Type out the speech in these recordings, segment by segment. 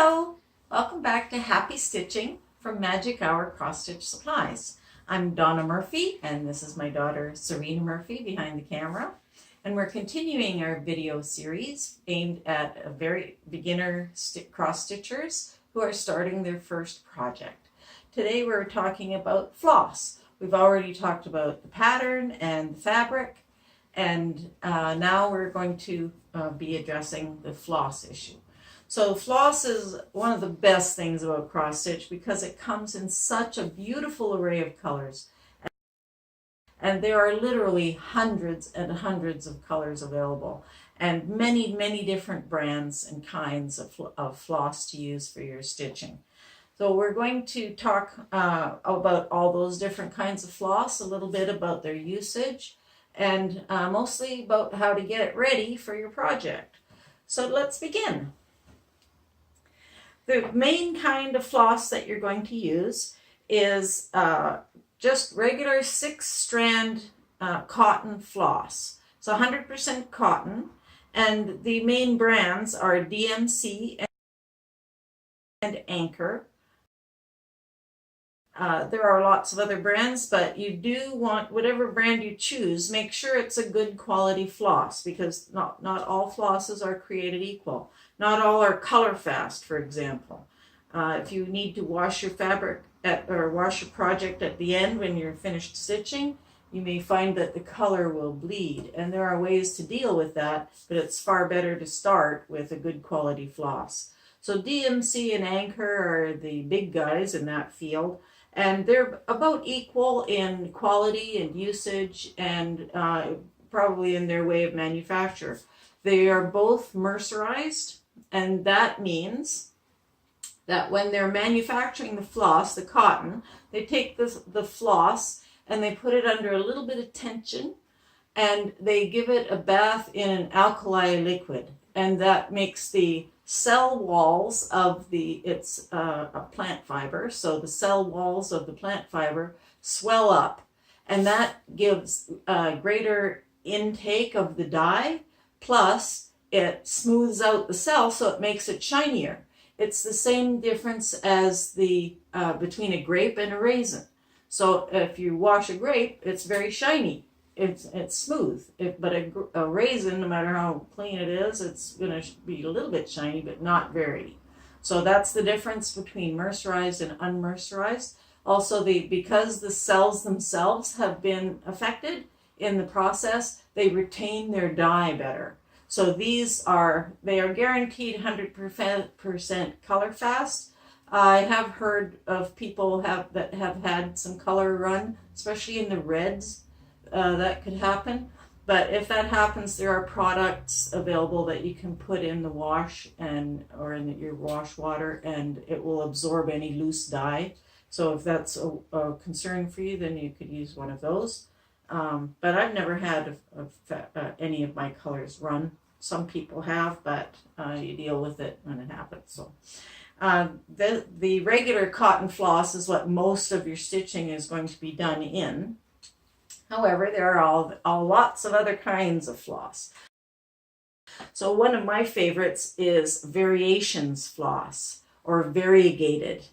Hello, welcome back to Happy Stitching from Magic Hour Cross Stitch Supplies. I'm Donna Murphy and this is my daughter Serena Murphy behind the camera. And we're continuing our video series aimed at a very beginner cross stitchers who are starting their first project. Today we're talking about floss. We've already talked about the pattern and the fabric, and now we're going to be addressing the floss issue. So floss is one of the best things about cross stitch because it comes in such a beautiful array of colors. And there are literally hundreds and hundreds of colors available and many, many different brands and kinds of floss to use for your stitching. So we're going to talk about all those different kinds of floss, a little bit about their usage, and mostly about how to get it ready for your project. So let's begin. The main kind of floss that you're going to use is just regular 6-strand cotton floss. It's 100% cotton, and the main brands are DMC and Anchor. There are lots of other brands, but you do want, whatever brand you choose, make sure it's a good quality floss, because not all flosses are created equal. Not all are color fast, for example. If you need to wash your fabric or wash your project at the end when you're finished stitching, you may find that the color will bleed, and there are ways to deal with that, but it's far better to start with a good quality floss. So DMC and Anchor are the big guys in that field, and they're about equal in quality and usage and probably in their way of manufacture. They are both mercerized, and that means that when they're manufacturing the floss, the cotton, they take the floss and they put it under a little bit of tension, and they give it a bath in an alkali liquid, and that makes the cell walls of it's a plant fiber, so the cell walls of the plant fiber swell up, and that gives greater intake of the dye, plus it smooths out the cell so it makes it shinier. It's the same difference as the between a grape and a raisin. So if you wash a grape, it's very shiny. It's smooth. But a raisin, no matter how clean it is, it's going to be a little bit shiny, but not very. So that's the difference between mercerized and unmercerized. Also, because the cells themselves have been affected in the process, they retain their dye better. So they are guaranteed 100% color fast. I have heard of people that have had some color run, especially in the reds. That could happen. But if that happens, there are products available that you can put in the wash or in your wash water, and it will absorb any loose dye. So if that's a concern for you, then you could use one of those. But I've never had any of my colors run. Some people have, but you deal with it when it happens. So the regular cotton floss is what most of your stitching is going to be done in. However, there are all lots of other kinds of floss. So one of my favorites is variations floss, or variegated.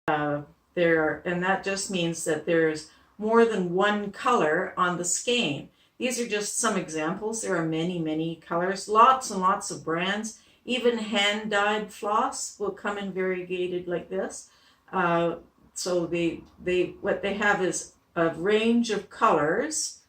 And that just means that there's more than one color on the skein. These are just some examples. There are many, many colors, lots and lots of brands. Even hand-dyed floss will come in variegated like this. So what they have is a range of colors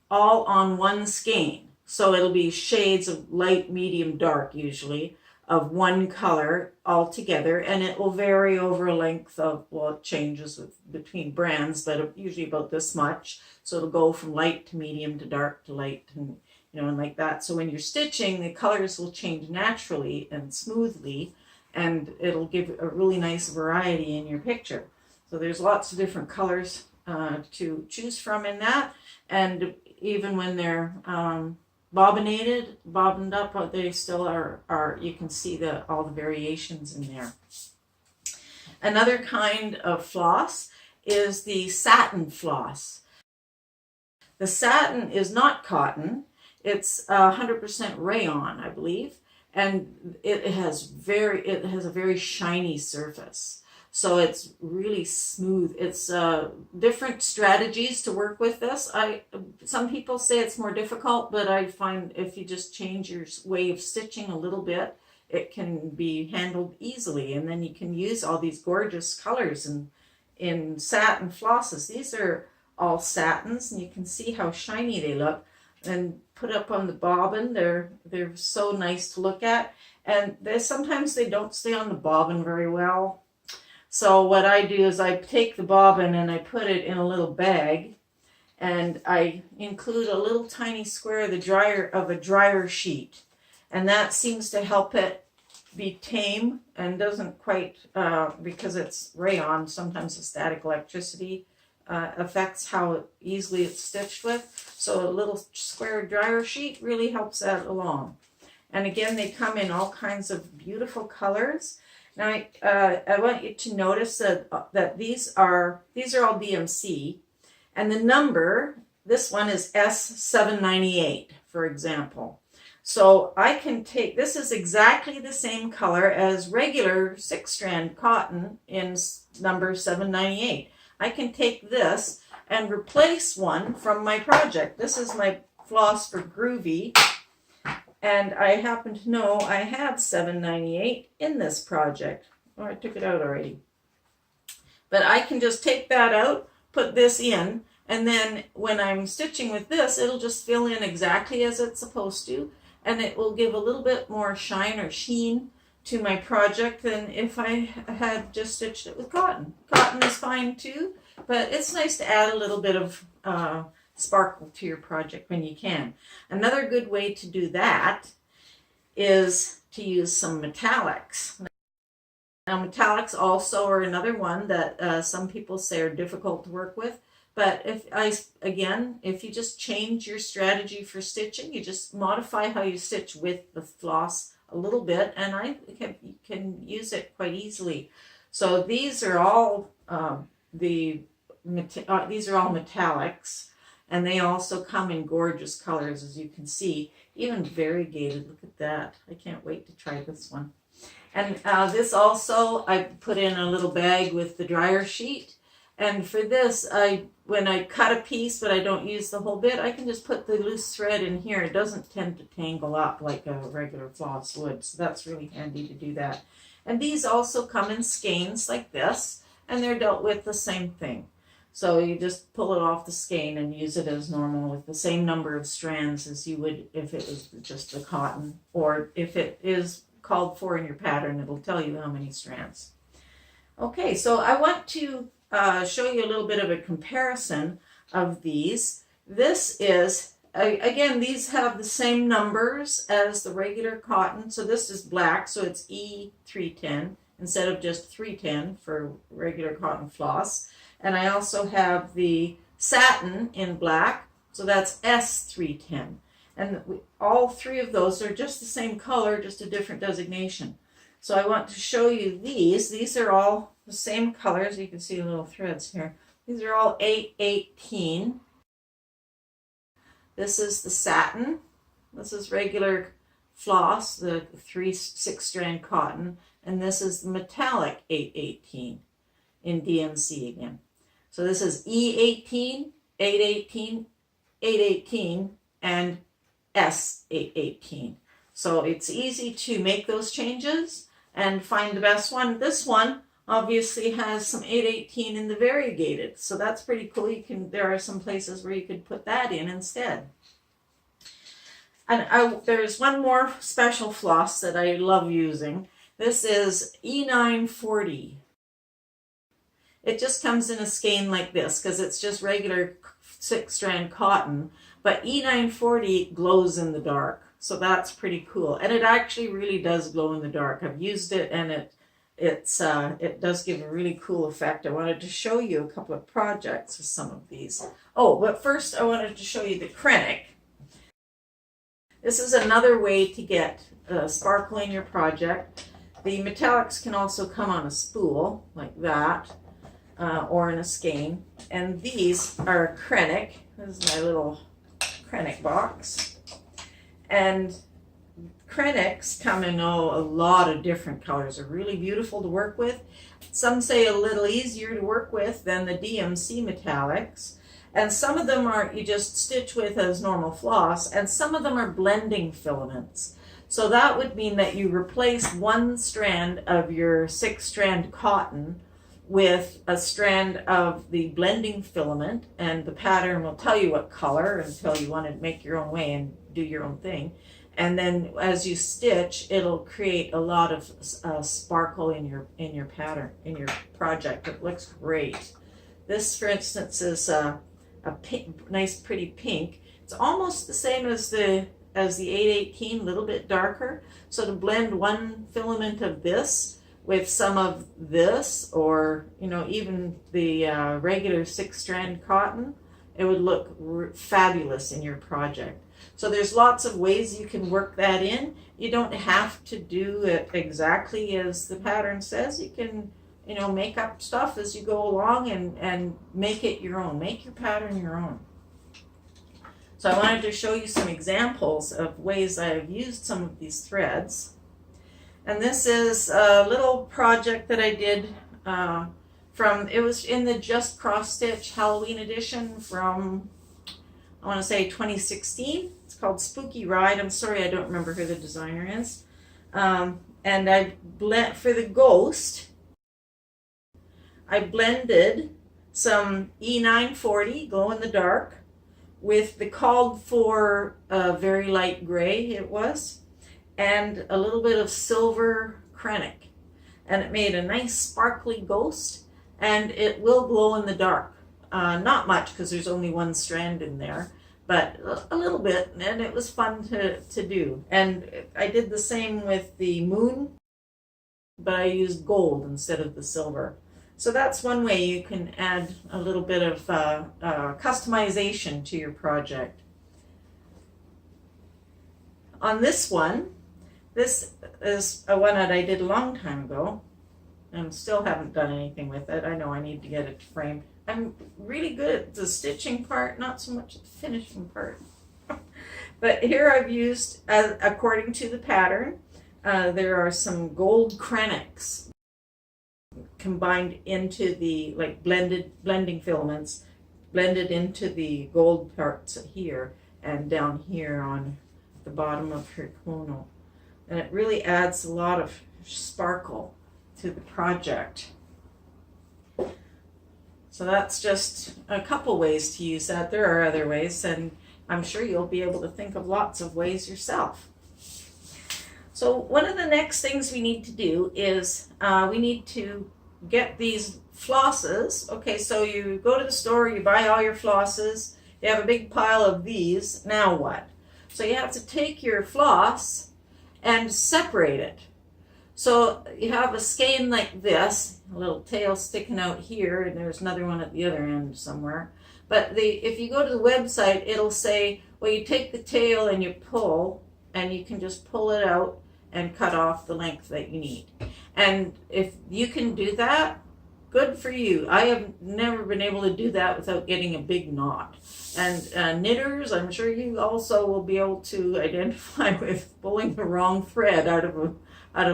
all on one skein. So it'll be shades of light, medium, dark usually of one color all together, and it will vary over a length of, well, it changes between brands, but usually about this much. So it'll go from light to medium to dark to light, and and like that. So when you're stitching, the colors will change naturally and smoothly, and it'll give a really nice variety in your picture. So there's lots of different colors to choose from in that, and even when they're bobbined up, they still are you can see all the variations in there. Another kind of floss is the satin floss. The satin is not cotton, it's 100% rayon, I believe, and it has a very shiny surface. So it's really smooth. It's different strategies to work with this. Some people say it's more difficult, but I find if you just change your way of stitching a little bit, it can be handled easily. And then you can use all these gorgeous colors in satin flosses. These are all satins, and you can see how shiny they look. And put up on the bobbin, they're so nice to look at. And sometimes they don't stay on the bobbin very well. So what I do is I take the bobbin and I put it in a little bag, and I include a little tiny square of a dryer sheet, and that seems to help it be tame and doesn't quite because it's rayon. Sometimes the static electricity affects how easily it's stitched with. So a little square dryer sheet really helps that along. And again, they come in all kinds of beautiful colors. Now, I want you to notice that these are all DMC, and the number, this one is S798, for example. So I can take, this is exactly the same color as regular 6-strand cotton in number 798. I can take this and replace one from my project. This is my floss for Groovy. And I happen to know I have 798 in this project. Oh, I took it out already. But I can just take that out, put this in, and then when I'm stitching with this, it'll just fill in exactly as it's supposed to, and it will give a little bit more shine or sheen to my project than if I had just stitched it with cotton. Cotton is fine too, but it's nice to add a little bit of sparkle to your project when you can. Another good way to do that is to use some metallics. Now, metallics also are another one that some people say are difficult to work with, but if you just change your strategy for stitching, you just modify how you stitch with the floss a little bit, and you can use it quite easily. So these are all these are all metallics. And they also come in gorgeous colors, as you can see, even variegated. Look at that. I can't wait to try this one. And this also, I put in a little bag with the dryer sheet. And for this, when I cut a piece, but I don't use the whole bit, I can just put the loose thread in here. It doesn't tend to tangle up like a regular floss would. So that's really handy to do that. And these also come in skeins like this, and they're dealt with the same thing. So you just pull it off the skein and use it as normal with the same number of strands as you would if it was just the cotton, or if it is called for in your pattern, it'll tell you how many strands. Okay, so I want to show you a little bit of a comparison of these. This is, again, these have the same numbers as the regular cotton. So this is black, so it's E310 instead of just 310 for regular cotton floss. And I also have the satin in black, so that's S310. And all three of those are just the same color, just a different designation. So I want to show you these. These are all the same colors. You can see the little threads here. These are all 818. This is the satin. This is regular floss, the 6-strand cotton. And this is the metallic 818 in DMC again. So this is E18, 818, 818, and S818. So it's easy to make those changes and find the best one. This one obviously has some 818 in the variegated, so that's pretty cool. There are some places where you could put that in instead. And there's one more special floss that I love using. This is E940. It just comes in a skein like this because it's just regular 6-strand cotton, but E940 glows in the dark, so that's pretty cool. And it actually really does glow in the dark. I've used it, and it does give a really cool effect. I wanted to show you a couple of projects with some of these. Oh, but first I wanted to show you the Krennic. This is another way to get sparkle in your project. The metallics can also come on a spool like that, or in a skein. And these are a Krennic. This is my little Krennic box. And Krennics come in a lot of different colors. They're really beautiful to work with. Some say a little easier to work with than the DMC metallics. And some of them are you just stitch with as normal floss, and some of them are blending filaments. So that would mean that you replace one strand of your 6-strand cotton with a strand of the blending filament, and the pattern will tell you what color until you want to make your own way and do your own thing. And then as you stitch, it'll create a lot of sparkle in your pattern, in your project. It looks great. This, for instance, is a pink, nice pretty pink. It's almost the same as the 818, a little bit darker. So to blend one filament of this with some of this, or even the regular 6-strand cotton, it would look fabulous in your project. So there's lots of ways you can work that in. You don't have to do it exactly as the pattern says. You can make up stuff as you go along and make it your own. Make your pattern your own. So I wanted to show you some examples of ways I've used some of these threads. And this is a little project that I did it was in the Just Cross Stitch Halloween edition from, I want to say 2016. It's called Spooky Ride. I'm sorry, I don't remember who the designer is. And for the ghost, I blended some E940 glow in the dark with the called for very light gray it was, and a little bit of silver Krennic, and it made a nice sparkly ghost, and it will glow in the dark. Not much because there's only one strand in there, but a little bit, and it was fun to do. And I did the same with the moon, but I used gold instead of the silver. So that's one way you can add a little bit of customization to your project. On this one, this is a one that I did a long time ago, and still haven't done anything with it. I know I need to get it framed. I'm really good at the stitching part, not so much the finishing part. But here I've used, according to the pattern, there are some gold Krennics combined into the blending filaments, blended into the gold parts here and down here on the bottom of her kimono. And it really adds a lot of sparkle to the project. So that's just a couple ways to use that. There are other ways, and I'm sure you'll be able to think of lots of ways yourself. So one of the next things we need to do is we need to get these flosses. Okay, so you go to the store, you buy all your flosses, you have a big pile of these. Now what? So you have to take your floss and separate it. So you have a skein like this, a little tail sticking out here, and there's another one at the other end somewhere. But if you go to the website, it'll say, well, you take the tail and you pull, and you can just pull it out and cut off the length that you need. And if you can do that, good for you. I have never been able to do that without getting a big knot. And knitters, I'm sure you also will be able to identify with pulling the wrong thread out of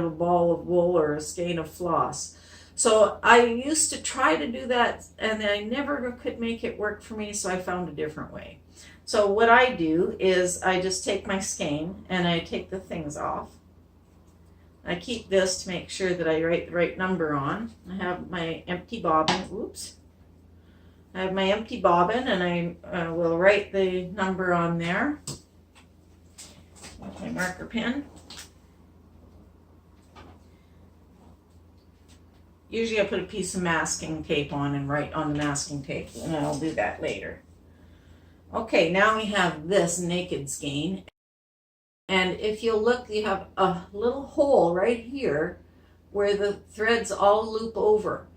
a ball of wool or a skein of floss. So I used to try to do that, and I never could make it work for me, so I found a different way. So what I do is I just take my skein and I take the things off. I keep this to make sure that I write the right number on. I have my empty bobbin. Oops. I have my empty bobbin, and I will write the number on there with my marker pen. Usually I put a piece of masking tape on and write on the masking tape, and I'll do that later. Okay, now we have this naked skein. And if you'll look, you have a little hole right here where the threads all loop over.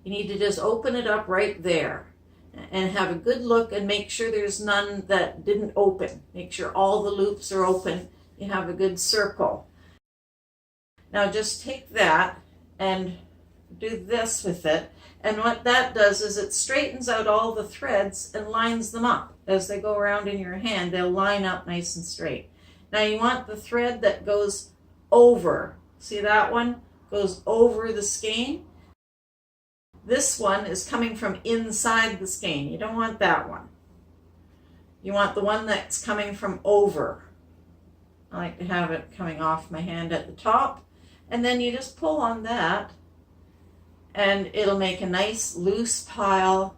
You need to just open it up right there and have a good look and make sure there's none that didn't open. Make sure all the loops are open. You have a good circle. Now just take that and do this with it. And what that does is it straightens out all the threads and lines them up. As they go around in your hand, they'll line up nice and straight. Now you want the thread that goes over. See that one? Goes over the skein. This one is coming from inside the skein. You don't want that one. You want the one that's coming from over. I like to have it coming off my hand at the top. And then you just pull on that and it'll make a nice loose pile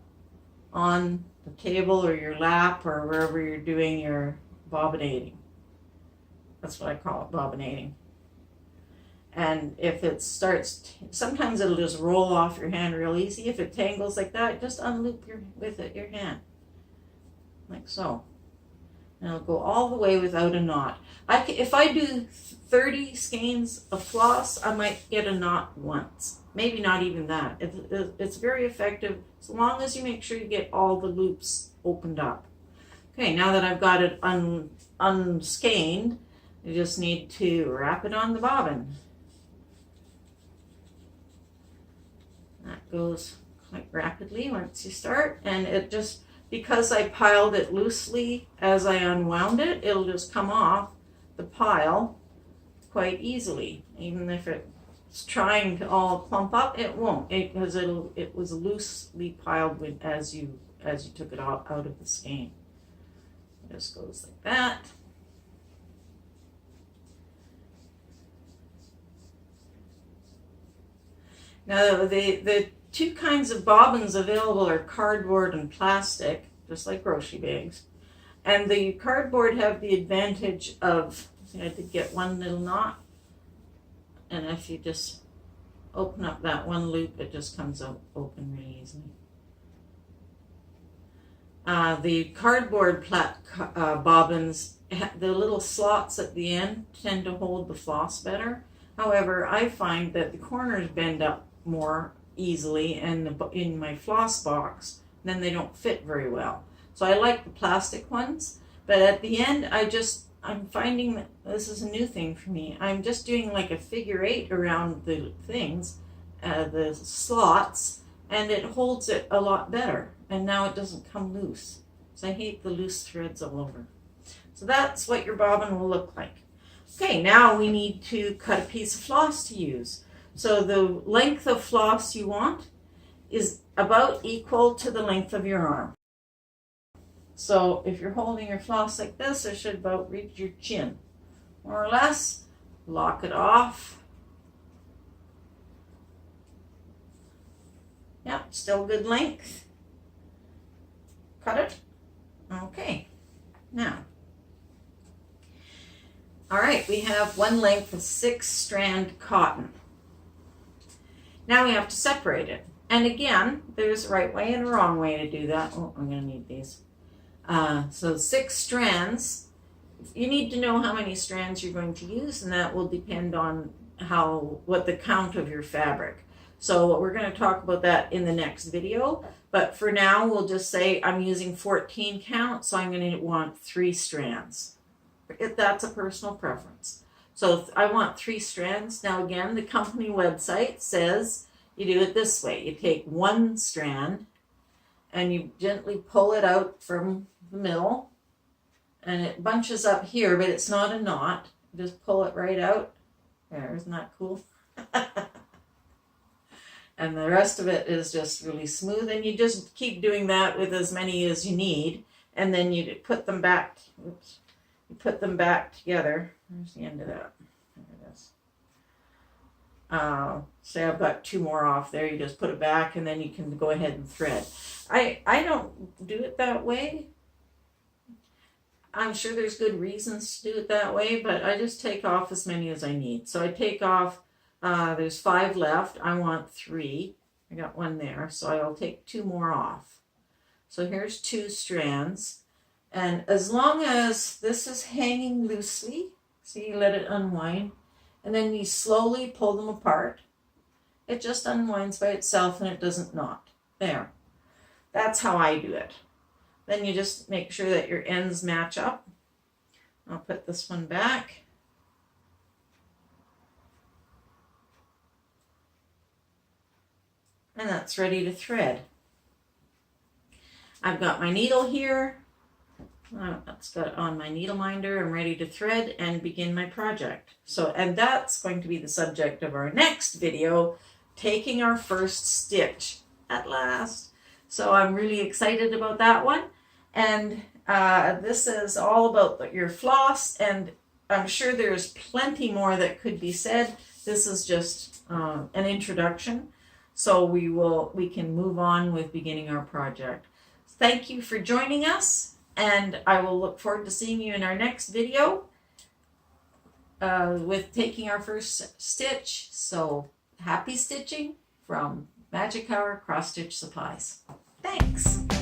on the table or your lap or wherever you're doing your bobbinating. That's what I call it, bobbinating. And if it starts, sometimes it'll just roll off your hand real easy. If it tangles like that, just unloop your hand, like so. And it'll go all the way without a knot. If I do 30 skeins of floss, I might get a knot once. Maybe not even that. It's very effective as long as you make sure you get all the loops opened up. Okay, now that I've got it unskeined, you just need to wrap it on the bobbin. That goes quite rapidly once you start, and it just, because I piled it loosely as I unwound it, it'll just come off the pile quite easily. Even if it's trying to all clump up, it won't, because it was loosely piled as you took it out of the skein. It just goes like that. Now the two kinds of bobbins available are cardboard and plastic, just like grocery bags. And the cardboard have the advantage of, I did get one little knot, and if you just open up that one loop, it just comes out open really easily. The cardboard bobbins, the little slots at the end tend to hold the floss better. However, I find that the corners bend up more easily in my floss box, then they don't fit very well. So I like the plastic ones, but at the end I'm finding that this is a new thing for me. I'm just doing like a figure 8 around the things, the slots, and it holds it a lot better, and now it doesn't come loose. So I hate the loose threads all over. So that's what your bobbin will look like. Okay, now we need to cut a piece of floss to use. So the length of floss you want is about equal to the length of your arm. So if you're holding your floss like this, it should about reach your chin, more or less. Lock it off. Yep, still good length. Cut it. Okay, now. All right, we have one length of 6-strand cotton. Now we have to separate it. And again, there's a right way and a wrong way to do that. Oh, I'm going to need these. So 6 strands. You need to know how many strands you're going to use, and that will depend on what the count of your fabric. So we're going to talk about that in the next video. But for now, we'll just say I'm using 14 count, so I'm going to want 3 strands. That's a personal preference. So I want 3 strands. Now again, the company website says you do it this way. You take 1 strand and you gently pull it out from the middle, and it bunches up here, but it's not a knot. Just pull it right out. There, isn't that cool? And the rest of it is just really smooth, and you just keep doing that with as many as you need, and then you put them back. Oops. You put them back together. There's the end of that. There it is. Say I've got 2 more off there. You just put it back, and then you can go ahead and thread. I don't do it that way. I'm sure there's good reasons to do it that way, but I just take off as many as I need. So I take off, there's 5 left. I want 3. I got 1 there, so I'll take 2 more off. So here's 2 strands. And as long as this is hanging loosely, see, you let it unwind, and then you slowly pull them apart. It just unwinds by itself and it doesn't knot. There. That's how I do it. Then you just make sure that your ends match up. I'll put this one back. And that's ready to thread. I've got my needle here. That's got on my needle minder. I'm ready to thread and begin my project. And that's going to be the subject of our next video, taking our first stitch at last. So I'm really excited about that one. And this is all about your floss, and I'm sure there's plenty more that could be said. This is just an introduction. So we can move on with beginning our project. Thank you for joining us, and I will look forward to seeing you in our next video with taking our first stitch. So happy stitching from Magic Hour Cross Stitch Supplies. Thanks.